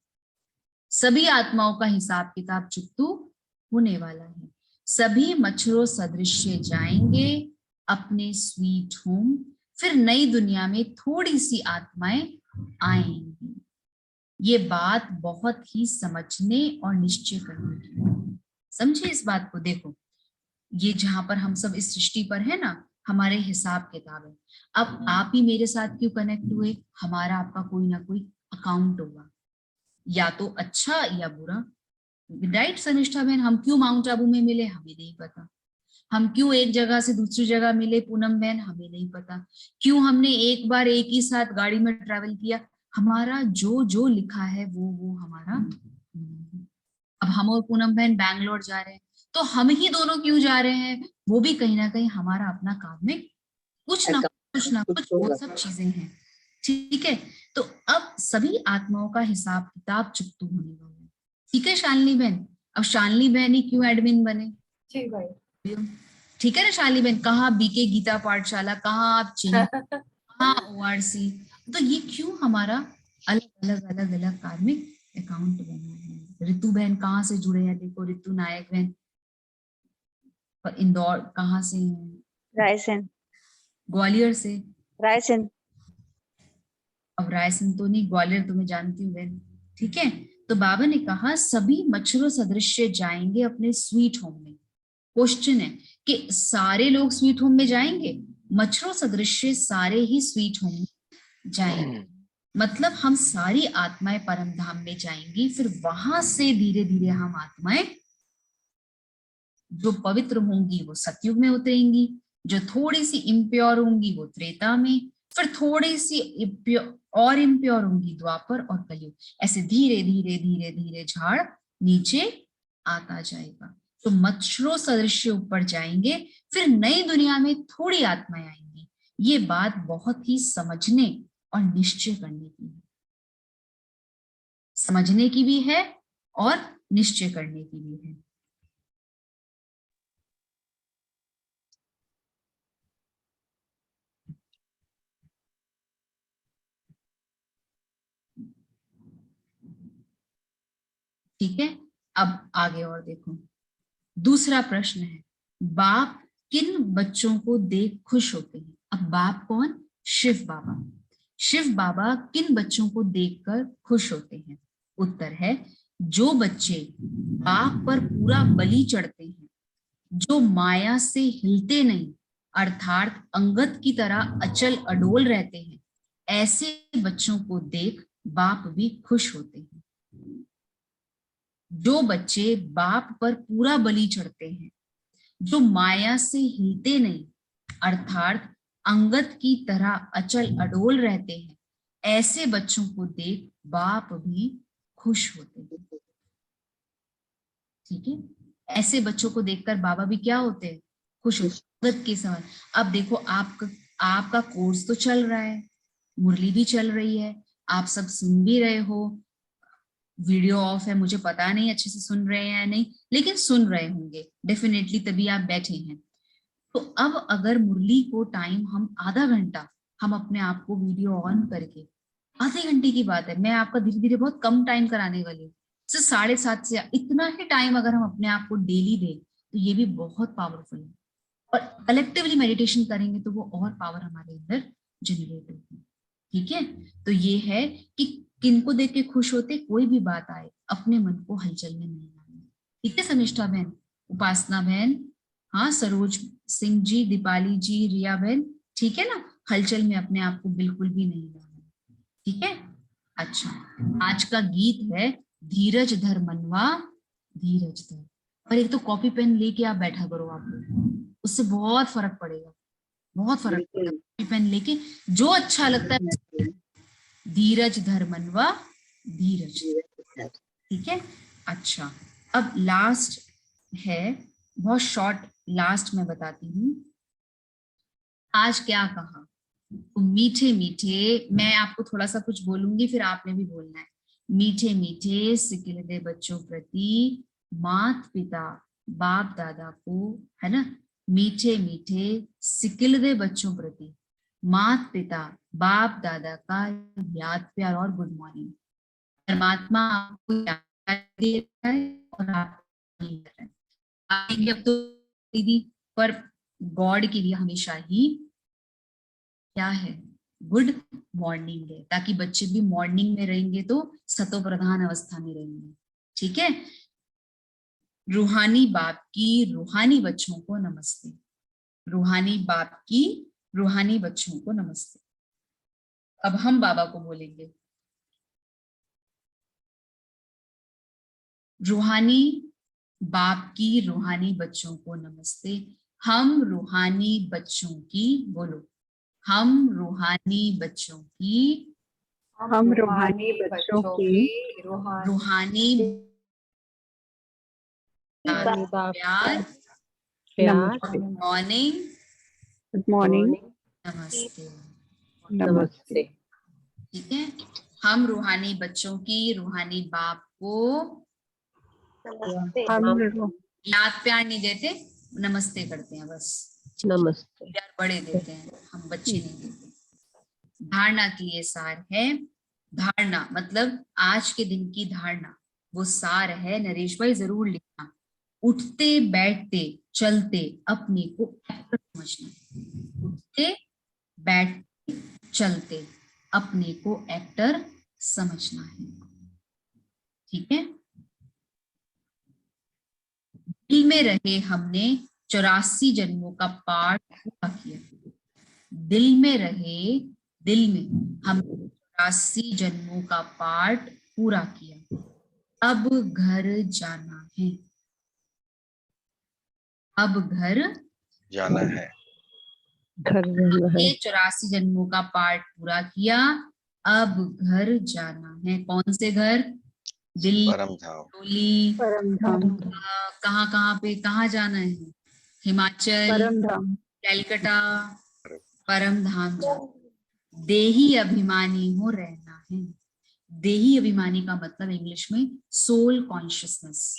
सभी आत्माओं का हिसाब किताब चुकतू होने वाला है। सभी मच्छरों सदृश्य जाएंगे अपने स्वीट होम, फिर नई दुनिया में थोड़ी सी आत्माएं आएंगी। ये बात बहुत ही समझने और निश्चय करने की है। समझे इस बात को? देखो, ये जहां पर हम सब इस सृष्टि पर है ना, हमारे हिसाब किताब है। अब आप ही मेरे साथ क्यों कनेक्ट हुए? हमारा आपका कोई ना कोई अकाउंट होगा, या तो अच्छा या बुरा, राइट शर्मिष्ठा बहन? हम क्यों माउंट आबू में मिले हमें नहीं पता, हम क्यों एक जगह से दूसरी जगह मिले पूनम बहन हमें नहीं पता, क्यों हमने एक बार एक ही साथ गाड़ी में ट्रैवल किया, हमारा जो जो लिखा है वो हमारा। अब हम और पूनम बहन बैंगलोर जा रहे हैं, तो हम ही दोनों क्यों जा रहे हैं? वो भी कहीं ना कहीं हमारा अपना काम में कुछ ना कुछ वो सब चीजें हैं, ठीक है। तो अब सभी आत्माओं का हिसाब किताब चुकतू होने वाला है, ठीक है शालिनी बहन? अब शालिनी बहन ही क्यों एडमिन बने? जी भाई, ठीक है ना शालिनी बहन? कहाँ बीके गीता पाठशाला, कहाँ आप चिन्ह, कहाँ ORC, तो ये क्यों हमारा अलग अलग अलग अलग कार्मिक अकाउंट बना है। रितु बहन कहाँ से जुड़े हैं? देखो रितु नायक बहन इंदौर कहाँ से हैं? रायसेन। ग्वालियर से। रायसेन। अब राय संतोनी ग्वालियर तुम्हें जानती हूँ बहन, ठीक है। तो बाबा ने कहा सभी मच्छरों सदृश जाएंगे अपने स्वीट होम में। क्वेश्चन है कि सारे लोग स्वीट होम में जाएंगे? मच्छरों सदृश सारे ही स्वीट होम में जाएंगे, मतलब हम सारी आत्माएं परम धाम में जाएंगी। फिर वहां से धीरे धीरे हम आत्माएं जो पवित्र होंगी वो सतयुग में उतरेंगी, जो थोड़ी सी इम्प्योर होंगी वो त्रेता में, फिर थोड़ी सी और इम्प्योर होंगी द्वापर और कलयुग। ऐसे धीरे धीरे धीरे धीरे झाड़ नीचे आता जाएगा। तो मच्छरों सदृश ऊपर जाएंगे, फिर नई दुनिया में थोड़ी आत्माएं आएंगी। ये बात बहुत ही समझने और निश्चय करने की है, समझने की भी है और निश्चय करने की भी है। ठीक है, अब आगे और देखो। दूसरा प्रश्न है, बाप किन बच्चों को देख खुश होते हैं? अब बाप कौन? शिव बाबा। शिव बाबा किन बच्चों को देखकर खुश होते हैं? उत्तर है, जो बच्चे बाप पर पूरा बलि चढ़ते हैं, जो माया से हिलते नहीं अर्थात अंगद की तरह अचल अडोल रहते हैं, ऐसे बच्चों को देख बाप भी खुश होते हैं। जो बच्चे बाप पर पूरा बलि चढ़ते हैं, जो माया से हिलते नहीं अर्थात अंगद की तरह अचल अडोल रहते हैं, ऐसे बच्चों को देख बाप भी खुश होते हैं। ठीक है, ऐसे बच्चों को देखकर बाबा भी क्या होते हैं? खुश होते हैं। अंगद के समान। अब देखो आपका कोर्स तो चल रहा है, मुरली भी चल रही है, आप सब सुन भी रहे हो, वीडियो ऑफ है, मुझे पता नहीं अच्छे से सुन रहे हैं या नहीं, लेकिन सुन रहे होंगे डेफिनेटली, तभी आप बैठे हैं। तो अब अगर मुरली को टाइम हम आधा घंटा हम अपने आप को वीडियो ऑन करके, आधे घंटे की बात है, मैं आपका धीरे धीरे बहुत कम टाइम कराने वाली हूँ, सिर्फ 7:30 से इतना ही टाइम अगर हम अपने आप को डेली दें तो ये भी बहुत पावरफुल है। और कलेक्टिवली मेडिटेशन करेंगे तो वो और पावर हमारे अंदर जनरेट होगी। ठीक है, तो ये है कि किनको देख के खुश होते? कोई भी बात आए अपने मन को हलचल में नहीं लाना। ठीक है शर्मिष्ठा बहन, उपासना बहन, हाँ सरोज सिंह जी, दीपाली जी, रिया बहन, ठीक है ना, हलचल में अपने आप को बिल्कुल भी नहीं लाना। ठीक है, अच्छा आज का गीत है धीरज धर मनवा धीरज धर। और एक तो कॉपी पेन लेके आप बैठा करो, आप उससे बहुत फर्क पड़ेगा, बहुत फर्क पड़ेगा। कॉपी पेन लेके जो अच्छा लगता है, धीरज धर मनवा धीरज। ठीक है, अच्छा अब लास्ट है, बहुत शॉर्ट लास्ट में बताती हूँ। आज क्या कहा? मीठे मीठे, मैं आपको थोड़ा सा कुछ बोलूंगी फिर आपने भी बोलना है। मीठे मीठे सिकिलदे बच्चों प्रति मात पिता बाप दादा को, है ना, मीठे मीठे सिकिलदे बच्चों प्रति मात पिता बाप दादा का याद प्यार और गुड मॉर्निंग। परमात्मा आपको याद दे रहा है और आप आएंगे अब तो दीदी, पर गॉड के लिए हमेशा ही क्या है? गुड मॉर्निंग है, ताकि बच्चे भी मॉर्निंग में रहेंगे तो सतो प्रधान अवस्था में रहेंगे। ठीक है, रूहानी बाप की रूहानी बच्चों को नमस्ते। रूहानी बाप की रूहानी बच्चों को नमस्ते। अब हम बाबा को बोलेंगे, रूहानी बाप की रूहानी बच्चों को नमस्ते। हम रूहानी बच्चों की, बोलो, हम रूहानी बच्चों की, हम रूहानी बच्चों की रूहानी प्यार, नमस्ते, मॉर्निंग, गुड मॉर्निंग, नमस्ते। नमस्ते। ठीक है, हम रूहानी बच्चों की रूहानी बाप को हम याद प्यार नहीं देते, नमस्ते करते हैं बस। नमस्ते। प्यार बड़े देते हैं, हम बच्चे नहीं देते। धारणा के लिए सार है, धारणा मतलब आज के दिन की धारणा, वो सार है। नरेश भाई जरूर लिखना, उठते बैठते चलते अपने को एक्टर समझना। उठते बैठते चलते अपने को एक्टर समझना है। ठीक है, दिल में रहे हमने 84 जन्मों का पाठ पूरा किया। दिल में रहे, दिल में हम 84 जन्मों का पाठ पूरा किया, अब घर जाना है। अब घर जाना है। घर जाना है। 84 जन्मों का पाठ पूरा किया, अब घर जाना है। कौन से घर? दिल्ली, परम धाम। डोली, परम धाम। कहाँ कहाँ पे, कहाँ जाना है? हिमाचल, परम धाम। कलकत्ता, परम धाम जाना। देही अभिमानी हो रहना है। देही अभिमानी का मतलब इंग्लिश में सोल कॉन्शियसनेस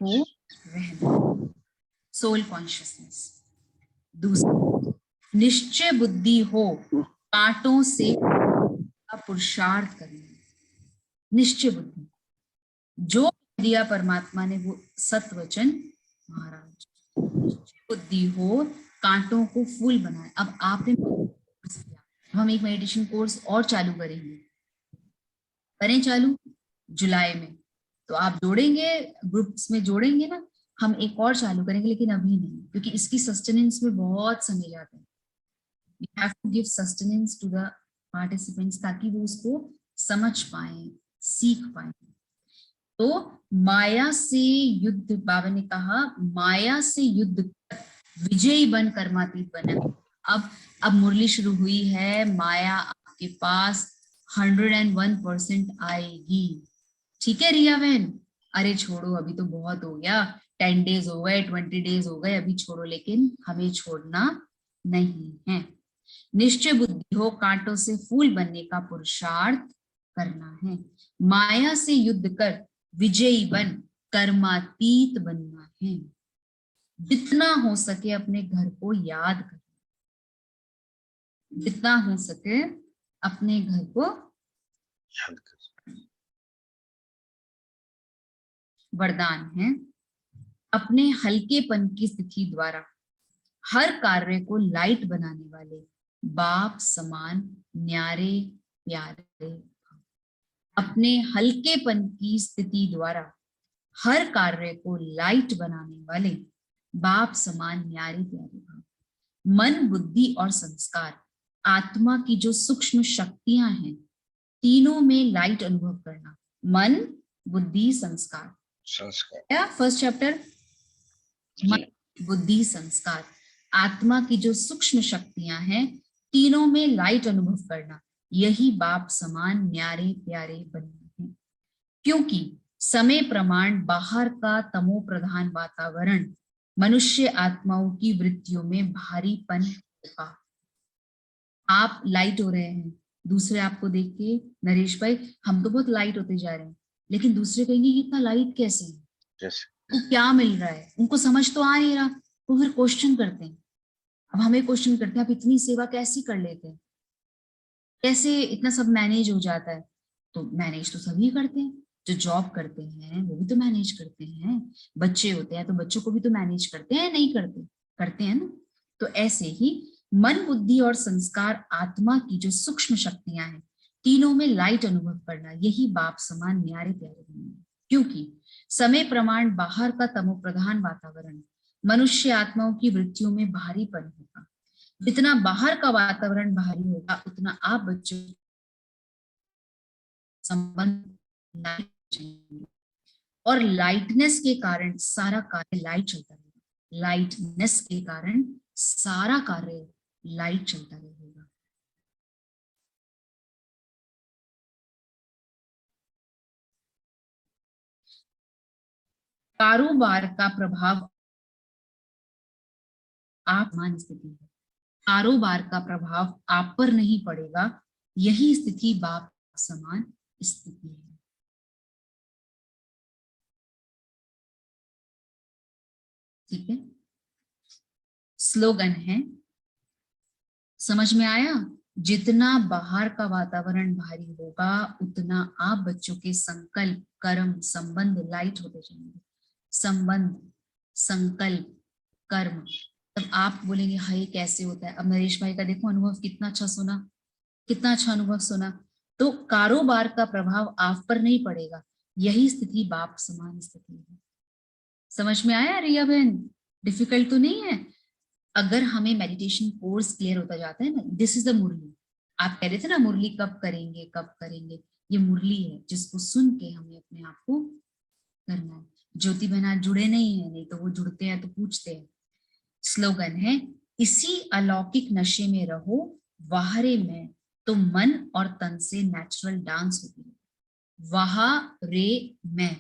हो रहना, सोल कॉन्शियसनेस। दूसरा, निश्चय बुद्धि हो कांटों से का पुरुषार्थ करना। निश्चय बुद्धि, जो दिया परमात्मा ने वो सत्वचन महाराज। निश्चय बुद्धि हो कांटों को फूल बनाए। अब आपने कोर्स किया, हम एक मेडिटेशन कोर्स और चालू करेंगे, करें चालू जुलाई में, तो आप जोड़ेंगे, ग्रुप्स में जोड़ेंगे ना, हम एक और चालू करेंगे, लेकिन अभी नहीं, क्योंकि इसकी सस्टेनेंस में बहुत समय जाता है। We have to give sustenance to the participants ताकि वो उसको समझ पाए, सीख पाए। तो माया से युद्ध, बाबा ने कहा माया से युद्ध कर विजयी बन कर्मातीत बना। अब मुरली शुरू हुई है, माया आपके पास 101% आएगी। ठीक है रिया बहन? अरे छोड़ो, अभी तो बहुत हो गया, 10 डेज हो गए, 20 डेज हो गए, अभी छोड़ो, लेकिन हमें छोड़ना नहीं है। निश्चय बुद्धि हो कांटों से फूल बनने का पुरुषार्थ करना है। माया से युद्ध कर विजयी बन कर्मातीत बनना है। जितना हो सके अपने घर को याद करना, जितना हो सके अपने घर को याद कर। वरदान है, अपने हल्केपन की स्थिति द्वारा हर कार्य को लाइट बनाने वाले बाप समान न्यारे प्यारे। अपने हल्केपन की स्थिति द्वारा हर कार्य को लाइट बनाने वाले बाप समान न्यारे प्यारे भाव। मन, बुद्धि और संस्कार, आत्मा की जो सूक्ष्म शक्तियां हैं, तीनों में लाइट अनुभव करना। मन, बुद्धि, संस्कार। फर्स्ट चैप्टर, मन, बुद्धि, संस्कार, आत्मा की जो सूक्ष्म शक्तियां हैं, तीनों में लाइट अनुभव करना, यही बाप समान न्यारे प्यारे बनना है। क्योंकि समय प्रमाण बाहर का तमो प्रधान वातावरण मनुष्य आत्माओं की वृत्तियों में भारीपन होगा। आप लाइट हो रहे हैं, दूसरे आपको देख के, नरेश भाई हम तो बहुत लाइट होते जा रहे हैं, लेकिन दूसरे कहेंगे इतना लाइट कैसे है, तो क्या मिल रहा है, उनको समझ तो आ नहीं रहा, तो फिर क्वेश्चन करते हैं। अब हमें क्वेश्चन करते हैं, आप इतनी सेवा कैसे कर लेते हैं, कैसे इतना सब मैनेज हो जाता है? तो मैनेज तो सभी करते हैं, जो जॉब करते हैं वो भी तो मैनेज करते हैं, बच्चे होते हैं तो बच्चों को भी तो मैनेज करते हैं, नहीं करते? करते हैं ना। तो ऐसे ही मन, बुद्धि और संस्कार, आत्मा की जो सूक्ष्म शक्तियां हैं, तीनों में लाइट अनुभव करना, यही बाप समान न्यारे प्यारे बनना। क्योंकि समय प्रमाण बाहर का तमो प्रधान वातावरण मनुष्य आत्माओं की वृत्तियों में भारीपन होगा। जितना बाहर का वातावरण भारी होगा, उतना आप बच्चों संबंध लाइट, और लाइटनेस के कारण सारा कार्य लाइट चलता रहेगा। लाइटनेस के कारण सारा कार्य लाइट चलता रहेगा। कारोबार का प्रभाव आप मान स्थिति है, कारोबार का प्रभाव आप पर नहीं पड़ेगा, यही स्थिति बाप समान स्थिति है। ठीक है, स्लोगन है, समझ में आया? जितना बाहर का वातावरण भारी होगा, उतना आप बच्चों के संकल्प, कर्म, संबंध लाइट होते जाएंगे। संबंध, संकल्प, कर्म, तब आप बोलेंगे हाय कैसे होता है। अब नरेश भाई का देखो अनुभव कितना अच्छा सुना, कितना अच्छा अनुभव सुना। तो कारोबार का प्रभाव आप पर नहीं पड़ेगा, यही स्थिति बाप समान स्थिति है। समझ में आया रिया बहन? डिफिकल्ट तो नहीं है। अगर हमें मेडिटेशन कोर्स क्लियर होता जाता है ना, दिस इज द मुरली। आप कह रहे थे ना मुरली कब करेंगे कब करेंगे, ये मुरली है जिसको सुन के हमें अपने आप को करना है। ज्योति बहना जुड़े नहीं है, नहीं तो वो जुड़ते हैं तो पूछते हैं। स्लोगन है, इसी अलौकिक नशे में रहो वाहरे में, तो मन और तन से नेचुरल डांस होती है। वहा रे मैं,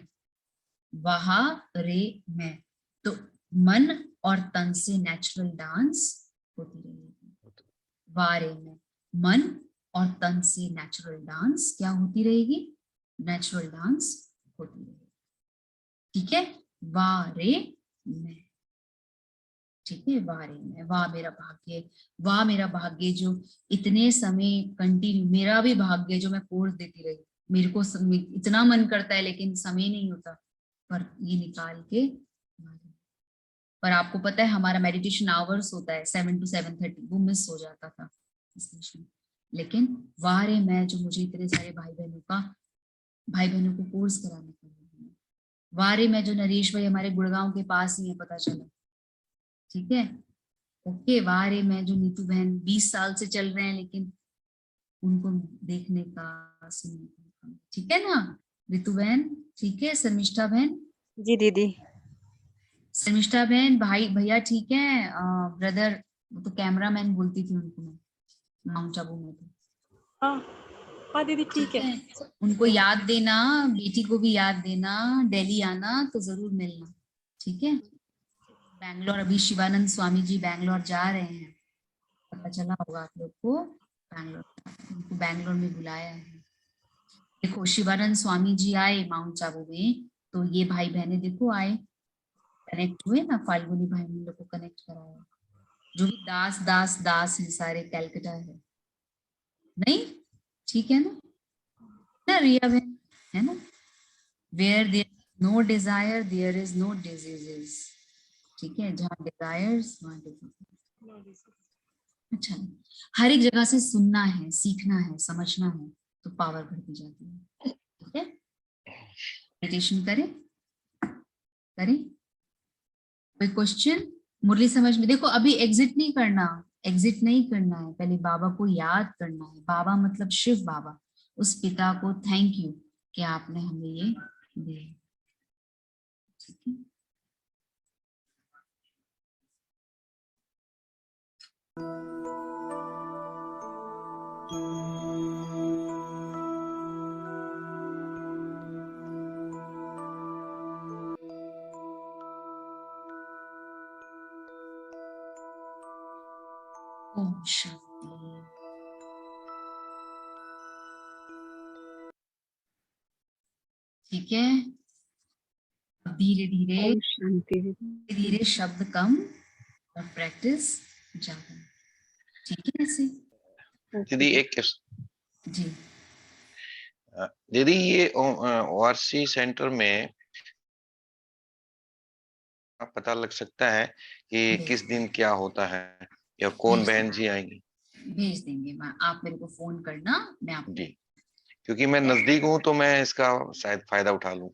वहा रे मैं, तो मन और तन से नेचुरल डांस होती रहेगी। वारे में मन और तन से नेचुरल डांस क्या होती रहेगी? नेचुरल डांस होती रहेगी। ठीक है, वारे में, ठीक है, वारे में। वाह मेरा भाग्य, वाह मेरा भाग्य जो इतने समय कंटिन्यू, मेरा भी भाग्य जो मैं कोर्स देती रही। मेरे को इतना मन करता है लेकिन समय नहीं होता, पर ये निकाल के। पर आपको पता है हमारा मेडिटेशन आवर्स होता है 7 to 7:30, वो मिस हो जाता था इस बीच में। लेकिन वारे मैं जो मुझे इतने सारे भाई बहनों को कोर्स कराने का, वारे मैं जो नरेश भाई हमारे गुड़गांव के पास ही है, पता चला। ठीक है, ओके। वारे मैं जो नीतू बहन 20 साल से चल रहे हैं, लेकिन उनको देखने का सुनने का, ठीक है ना ऋतु बहन? ठीक है, शर्मिष्ठा बहन? जी दीदी। शर्मिष्ठा बहन, भाई भैया ठीक है? ब्रदर, वो तो कैमरामैन बोलती थी उनको मैं माउंट आबू में। तो हाँ दीदी ठीक है। उनको याद देना, बेटी को भी याद देना, दिल्ली आना तो जरूर मिलना, ठीक है? बैंगलोर, अभी शिवानंद स्वामी जी बैंगलोर जा रहे हैं, पता चला होगा आप लोग को। उनको बैंगलोर में बुलाया है। देखो शिवानंद स्वामी जी आए माउंट आबू में, तो ये भाई बहने देखो आए, कनेक्ट हुए ना, फाल्गुनी भाई ने लोग को कनेक्ट कराया। जो भी दास दास दास है सारे कैलकाटा है, नहीं? ठीक है ना रिया बहन, है ना? Where there no desire there is no diseases. ठीक है, जहाँ डिजायर्स वहाँ डिजीज। अच्छा, हर एक जगह से सुनना है, सीखना है, समझना है, तो पावर बढ़ती जाती है। ठीक है, मेडिटेशन करें करें। कोई क्वेश्चन? मुरली समझ में? देखो अभी एग्जिट नहीं करना, एग्जिट नहीं करना है, पहले बाबा को याद करना है। बाबा मतलब शिव बाबा, उस पिता को थैंक यू कि आपने हमें ये दिया। ठीक है, ओम शांति। ठीक है, धीरे धीरे ओम शांति दीदी। धीरे शब्द कम और प्रैक्टिस ज्यादा। ठीक है ऐसे? दीदी एक जी दीदी, ये ओआरसी सेंटर में पता लग सकता है कि किस दिन क्या होता है, या कौन बहन जी आएंगी? भेज देंगे, आप मेरे को फोन करना, मैं आपको। जी, क्योंकि मैं नजदीक हूँ तो मैं इसका शायद फायदा उठा लूं।